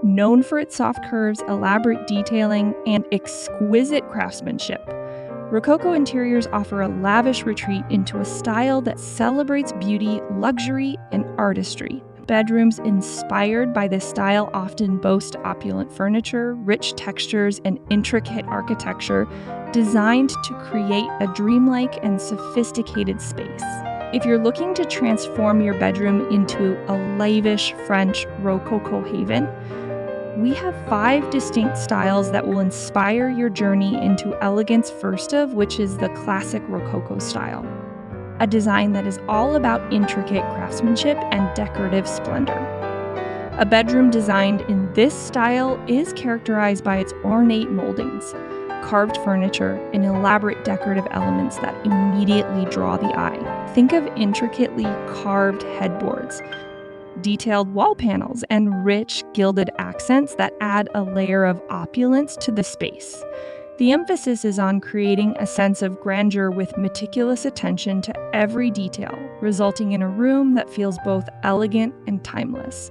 Known for its soft curves, elaborate detailing, and exquisite craftsmanship, Rococo interiors offer a lavish retreat into a style that celebrates beauty, luxury, and artistry. Bedrooms inspired by this style often boast opulent furniture, rich textures, and intricate architecture designed to create a dreamlike and sophisticated space. If you're looking to transform your bedroom into a lavish French Rococo haven, we have 5 distinct styles that will inspire your journey into Elegance, first of which is the classic Rococo style, a design that is all about intricate craftsmanship and decorative splendor. A bedroom designed in this style is characterized by its ornate moldings, carved furniture, and elaborate decorative elements that immediately draw the eye. Think of intricately carved headboards, detailed wall panels, and rich gilded accents that add a layer of opulence to the space. The emphasis is on creating a sense of grandeur with meticulous attention to every detail, resulting in a room that feels both elegant and timeless.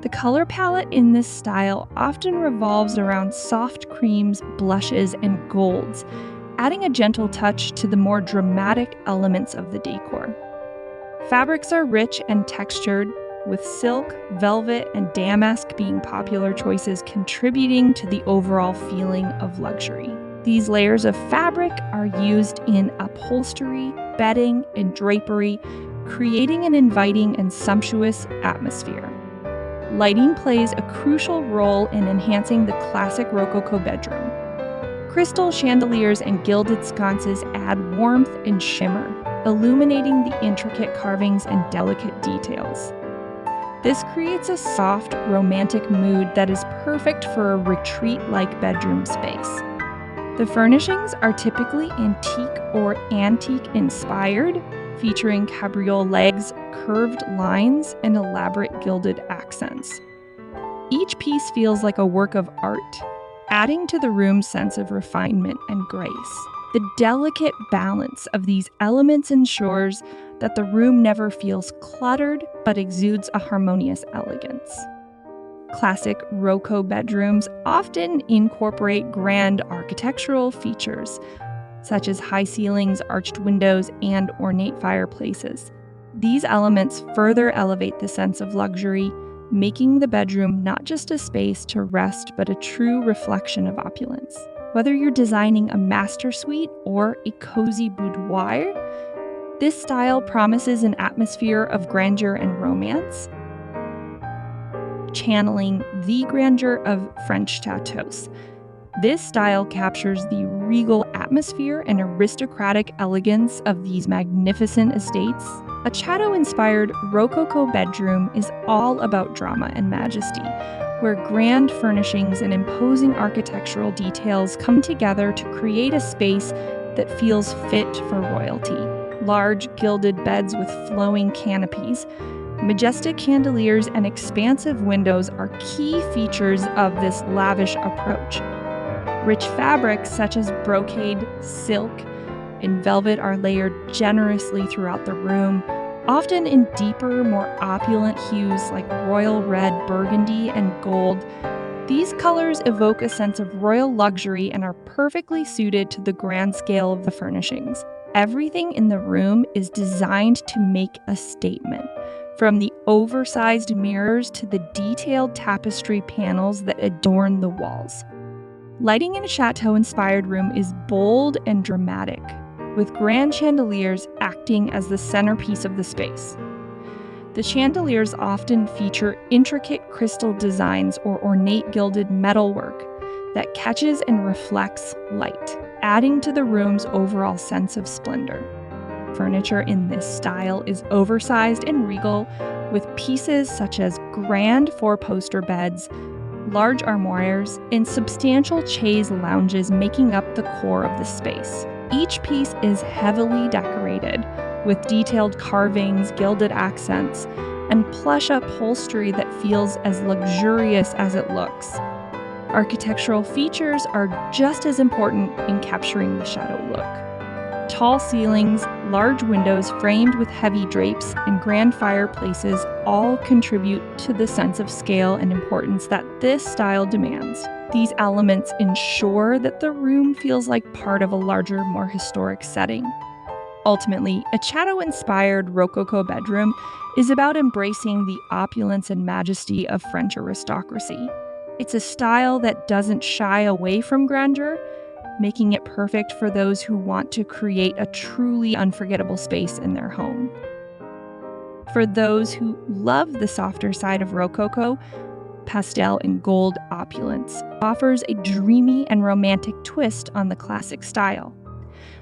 The color palette in this style often revolves around soft creams, blushes, and golds, adding a gentle touch to the more dramatic elements of the decor. Fabrics are rich and textured, with silk, velvet, and damask being popular choices contributing to the overall feeling of luxury. These layers of fabric are used in upholstery, bedding, and drapery, creating an inviting and sumptuous atmosphere. Lighting plays a crucial role in enhancing the classic Rococo bedroom. Crystal chandeliers and gilded sconces add warmth and shimmer, illuminating the intricate carvings and delicate details. This creates a soft, romantic mood that is perfect for a retreat-like bedroom space. The furnishings are typically antique or antique-inspired, featuring cabriole legs, curved lines, and elaborate gilded accents. Each piece feels like a work of art, adding to the room's sense of refinement and grace. The delicate balance of these elements ensures that the room never feels cluttered but exudes a harmonious elegance. Classic Rococo bedrooms often incorporate grand architectural features, such as high ceilings, arched windows, and ornate fireplaces. These elements further elevate the sense of luxury, making the bedroom not just a space to rest but a true reflection of opulence. Whether you're designing a master suite or a cozy boudoir, this style promises an atmosphere of grandeur and romance, channeling the grandeur of French chateaux. This style captures the regal atmosphere and aristocratic elegance of these magnificent estates. A chateau-inspired Rococo bedroom is all about drama and majesty, where grand furnishings and imposing architectural details come together to create a space that feels fit for royalty. Large gilded beds with flowing canopies, majestic chandeliers, and expansive windows are key features of this lavish approach. Rich fabrics such as brocade, silk, and velvet are layered generously throughout the room, often in deeper, more opulent hues like royal red, burgundy, and gold. These colors evoke a sense of royal luxury and are perfectly suited to the grand scale of the furnishings. Everything in the room is designed to make a statement, from the oversized mirrors to the detailed tapestry panels that adorn the walls. Lighting in a chateau-inspired room is bold and dramatic, with grand chandeliers acting as the centerpiece of the space. The chandeliers often feature intricate crystal designs or ornate gilded metalwork that catches and reflects light, adding to the room's overall sense of splendor. Furniture in this style is oversized and regal, with pieces such as grand four-poster beds, large armoires, and substantial chaise lounges making up the core of the space. Each piece is heavily decorated, with detailed carvings, gilded accents, and plush upholstery that feels as luxurious as it looks. Architectural features are just as important in capturing the chateau look. Tall ceilings, large windows framed with heavy drapes, and grand fireplaces all contribute to the sense of scale and importance that this style demands. These elements ensure that the room feels like part of a larger, more historic setting. Ultimately, a Chatto-inspired Rococo bedroom is about embracing the opulence and majesty of French aristocracy. It's a style that doesn't shy away from grandeur, making it perfect for those who want to create a truly unforgettable space in their home. For those who love the softer side of Rococo, pastel and gold opulence offers a dreamy and romantic twist on the classic style.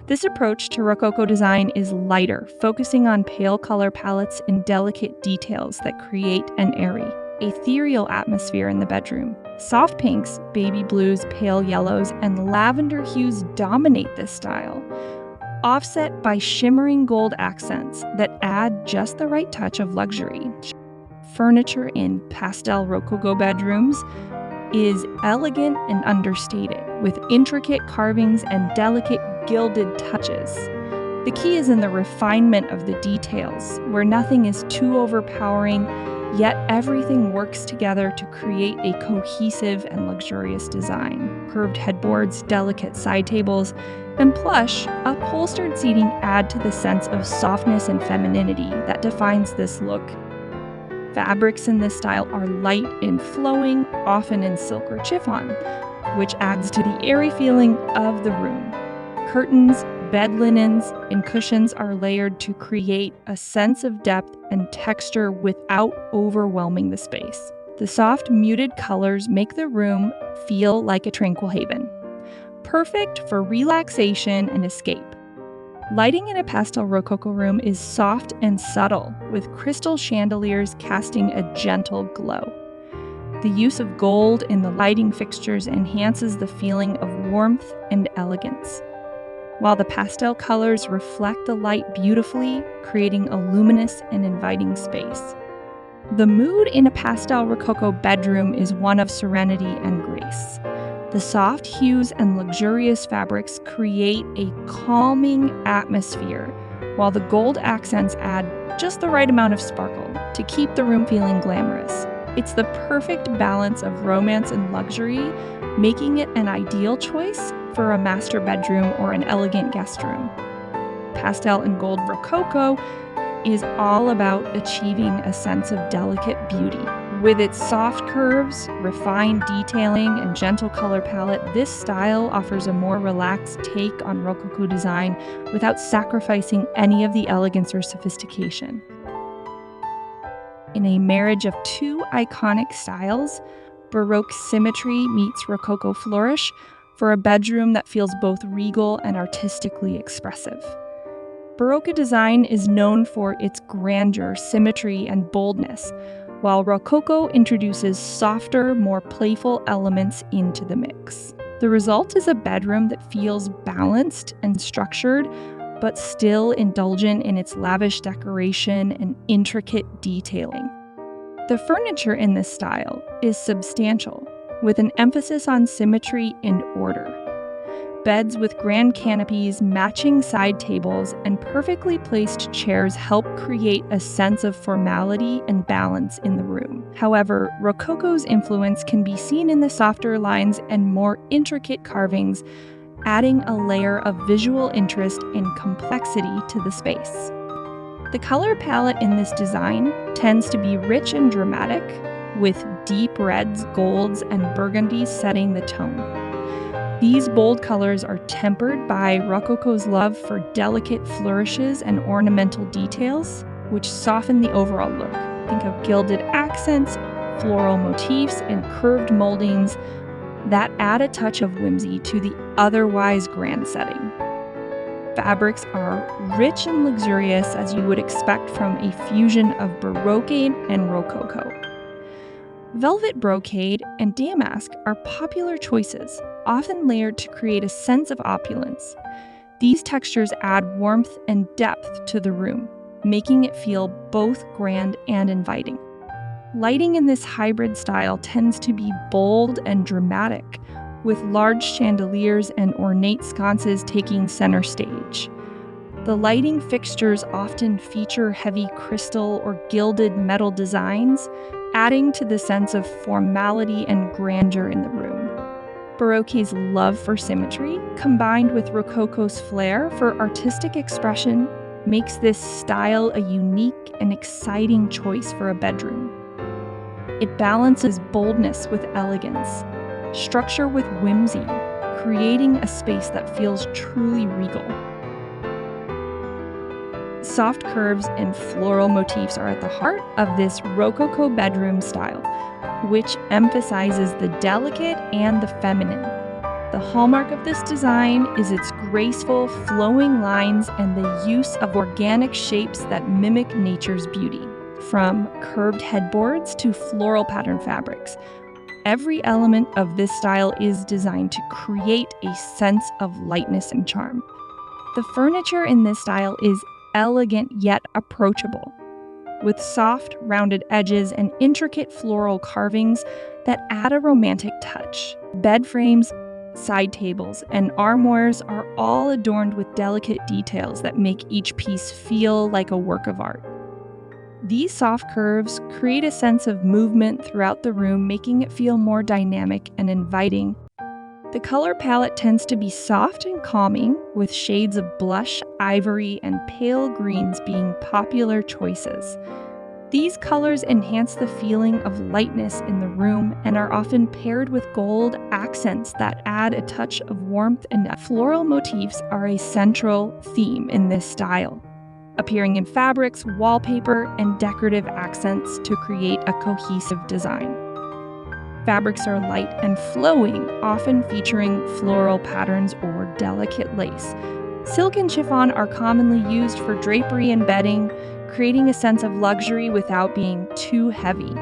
This approach to Rococo design is lighter, focusing on pale color palettes and delicate details that create an airy, ethereal atmosphere in the bedroom. Soft pinks, baby blues, pale yellows, and lavender hues dominate this style, offset by shimmering gold accents that add just the right touch of luxury. Furniture in pastel Rococo bedrooms is elegant and understated, with intricate carvings and delicate gilded touches. The key is in the refinement of the details, where nothing is too overpowering, yet everything works together to create a cohesive and luxurious design. Curved headboards, delicate side tables, and plush, upholstered seating add to the sense of softness and femininity that defines this look. Fabrics in this style are light and flowing, often in silk or chiffon, which adds to the airy feeling of the room. Curtains, bed linens, and cushions are layered to create a sense of depth and texture without overwhelming the space. The soft, muted colors make the room feel like a tranquil haven, perfect for relaxation and escape. Lighting in a pastel Rococo room is soft and subtle, with crystal chandeliers casting a gentle glow. The use of gold in the lighting fixtures enhances the feeling of warmth and elegance, while the pastel colors reflect the light beautifully, creating a luminous and inviting space. The mood in a pastel Rococo bedroom is one of serenity and grace. The soft hues and luxurious fabrics create a calming atmosphere, while the gold accents add just the right amount of sparkle to keep the room feeling glamorous. It's the perfect balance of romance and luxury, making it an ideal choice for a master bedroom or an elegant guest room. Pastel and gold Rococo is all about achieving a sense of delicate beauty. With its soft curves, refined detailing, and gentle color palette, this style offers a more relaxed take on Rococo design without sacrificing any of the elegance or sophistication. In a marriage of two iconic styles, Baroque symmetry meets Rococo flourish for a bedroom that feels both regal and artistically expressive. Baroque design is known for its grandeur, symmetry, and boldness, while Rococo introduces softer, more playful elements into the mix. The result is a bedroom that feels balanced and structured, but still indulgent in its lavish decoration and intricate detailing. The furniture in this style is substantial, with an emphasis on symmetry and order. Beds with grand canopies, matching side tables, and perfectly placed chairs help create a sense of formality and balance in the room. However, Rococo's influence can be seen in the softer lines and more intricate carvings, adding a layer of visual interest and complexity to the space. The color palette in this design tends to be rich and dramatic, with deep reds, golds, and burgundies setting the tone. These bold colors are tempered by Rococo's love for delicate flourishes and ornamental details, which soften the overall look. Think of gilded accents, floral motifs, and curved moldings that add a touch of whimsy to the otherwise grand setting. Fabrics are rich and luxurious, as you would expect from a fusion of Baroque and Rococo. Velvet brocade and damask are popular choices, often layered to create a sense of opulence. These textures add warmth and depth to the room, making it feel both grand and inviting. Lighting in this hybrid style tends to be bold and dramatic, with large chandeliers and ornate sconces taking center stage. The lighting fixtures often feature heavy crystal or gilded metal designs, adding to the sense of formality and grandeur in the room. Baroque's love for symmetry, combined with Rococo's flair for artistic expression, makes this style a unique and exciting choice for a bedroom. It balances boldness with elegance, structure with whimsy, creating a space that feels truly regal. Soft curves and floral motifs are at the heart of this Rococo bedroom style, which emphasizes the delicate and the feminine. The hallmark of this design is its graceful, flowing lines and the use of organic shapes that mimic nature's beauty. From curved headboards to floral pattern fabrics, every element of this style is designed to create a sense of lightness and charm. The furniture in this style is elegant yet approachable, with soft, rounded edges and intricate floral carvings that add a romantic touch. Bed frames, side tables, and armoires are all adorned with delicate details that make each piece feel like a work of art. These soft curves create a sense of movement throughout the room, making it feel more dynamic and inviting. The color palette tends to be soft and calming, with shades of blush, ivory, and pale greens being popular choices. These colors enhance the feeling of lightness in the room and are often paired with gold accents that add a touch of warmth, and floral motifs are a central theme in this style, appearing in fabrics, wallpaper, and decorative accents to create a cohesive design. Fabrics are light and flowing, often featuring floral patterns or delicate lace. Silk and chiffon are commonly used for drapery and bedding, creating a sense of luxury without being too heavy.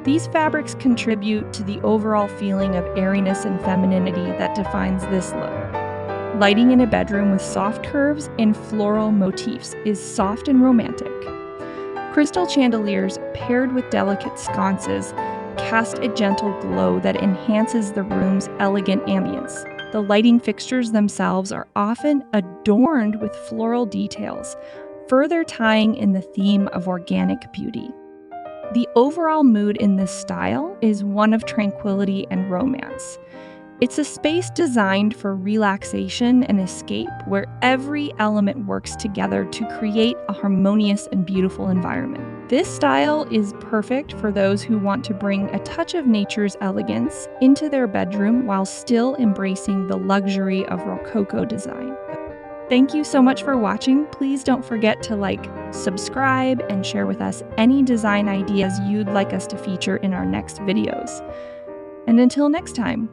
These fabrics contribute to the overall feeling of airiness and femininity that defines this look. Lighting in a bedroom with soft curves and floral motifs is soft and romantic. Crystal chandeliers paired with delicate sconces cast a gentle glow that enhances the room's elegant ambience. The lighting fixtures themselves are often adorned with floral details, further tying in the theme of organic beauty. The overall mood in this style is one of tranquility and romance. It's a space designed for relaxation and escape, where every element works together to create a harmonious and beautiful environment. This style is perfect for those who want to bring a touch of nature's elegance into their bedroom while still embracing the luxury of Rococo design. Thank you so much for watching. Please don't forget to like, subscribe, and share with us any design ideas you'd like us to feature in our next videos. And until next time,